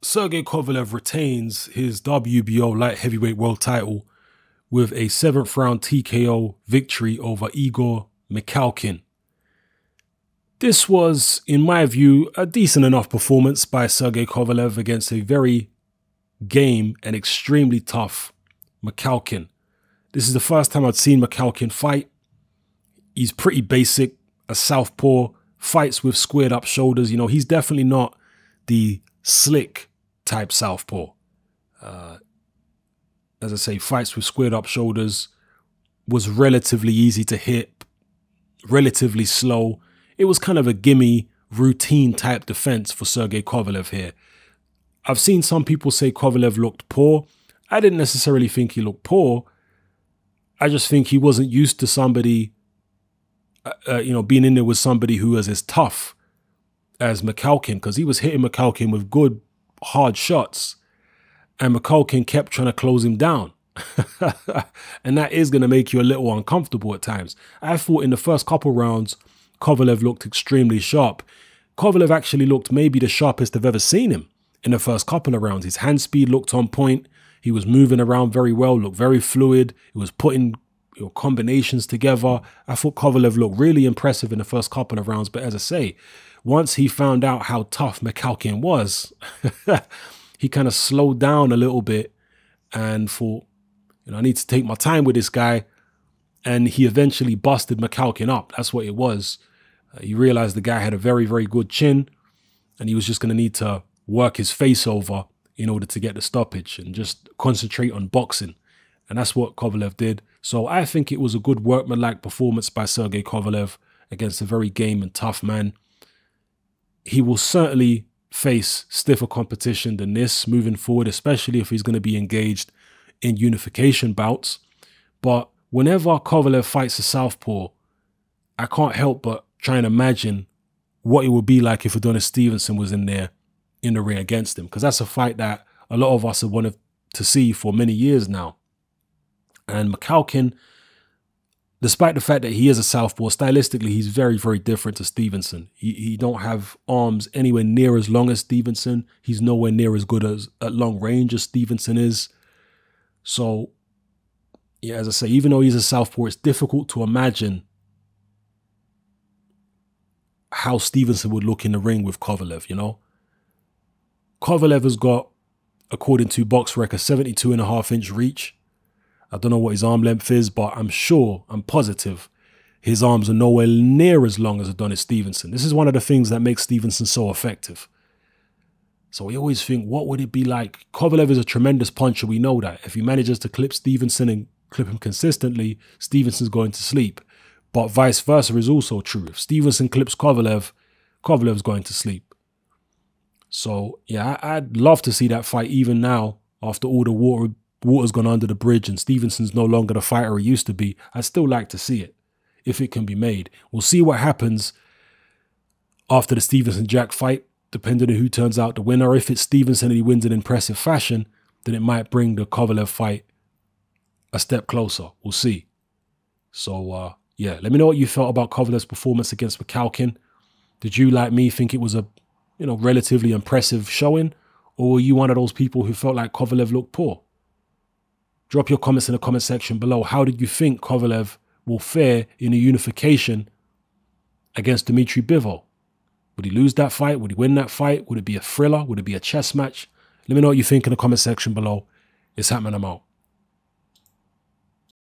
Sergey Kovalev retains his WBO light heavyweight world title with a 7th round TKO victory over Igor Mikhalkin. This was, in my view, a decent enough performance by Sergey Kovalev against a very game and extremely tough Mikhalkin. This is the first time I'd seen Mikhalkin fight. He's pretty basic, a southpaw, fights with squared up shoulders. You know, he's definitely not the slick type southpaw. As I say, fights with squared up shoulders, was relatively easy to hit, relatively slow. It was kind of a gimme, routine type defense for Sergey Kovalev here. I've seen some people say Kovalev looked poor. I didn't necessarily think he looked poor. I just think he wasn't used to somebody, being in there with somebody who was as tough as Mikhalkin, because he was hitting Mikhalkin with good, hard shots, and Mikhalkin kept trying to close him down. And that is going to make you a little uncomfortable at times. I thought in the first couple rounds, Kovalev looked extremely sharp. Kovalev actually looked maybe the sharpest I've ever seen him in the first couple of rounds. His hand speed looked on point. He was moving around very well, looked very fluid. He was putting combinations together. I thought Kovalev looked really impressive in the first couple of rounds. But as I say, once he found out how tough Mikhalkin was, he kind of slowed down a little bit and thought, I need to take my time with this guy. And he eventually busted Mikhalkin up. That's what it was. He realized the guy had a very, very good chin, and he was just going to need to work his face over in order to get the stoppage and just concentrate on boxing. And that's what Kovalev did. So I think it was a good workmanlike performance by Sergey Kovalev against a very game and tough man. He will certainly face stiffer competition than this moving forward, especially if he's going to be engaged in unification bouts. But whenever Kovalev fights a southpaw, I can't help but try and imagine what it would be like if Adonis Stevenson was in there in the ring against him, because that's a fight that a lot of us have wanted to see for many years now. And Mikhalkin, despite the fact that he is a southpaw, stylistically he's very, very different to Stevenson. He don't have arms anywhere near as long as Stevenson. He's nowhere near as good as at long range as Stevenson is. So, yeah, as I say, even though he's a southpaw, it's difficult to imagine how Stevenson would look in the ring with Kovalev, Kovalev has got, according to BoxRec, a 72.5-inch reach. I don't know what his arm length is, but I'm positive his arms are nowhere near as long as Adonis Stevenson. This is one of the things that makes Stevenson so effective. So we always think, what would it be like? Kovalev is a tremendous puncher. We know that. If he manages to clip Stevenson and clip him consistently, Stevenson's going to sleep. But vice versa is also true. If Stevenson clips Kovalev, Kovalev's going to sleep. So, yeah, I'd love to see that fight even now after all the water's gone under the bridge and Stevenson's no longer the fighter he used to be. I'd still like to see it if it can be made. We'll see what happens after the Stevenson-Jack fight, depending on who turns out the winner. If it's Stevenson and he wins in impressive fashion, then it might bring the Kovalev fight a step closer. We'll see. So, yeah, let me know what you felt about Kovalev's performance against Mikhalkin. Did you, like me, think it was a relatively impressive showing? Or were you one of those people who felt like Kovalev looked poor? Drop your comments in the comment section below. How did you think Kovalev will fare in a unification against Dmitry Bivol? Would he lose that fight? Would he win that fight? Would it be a thriller? Would it be a chess match? Let me know what you think in the comment section below. It's happening. I'm out.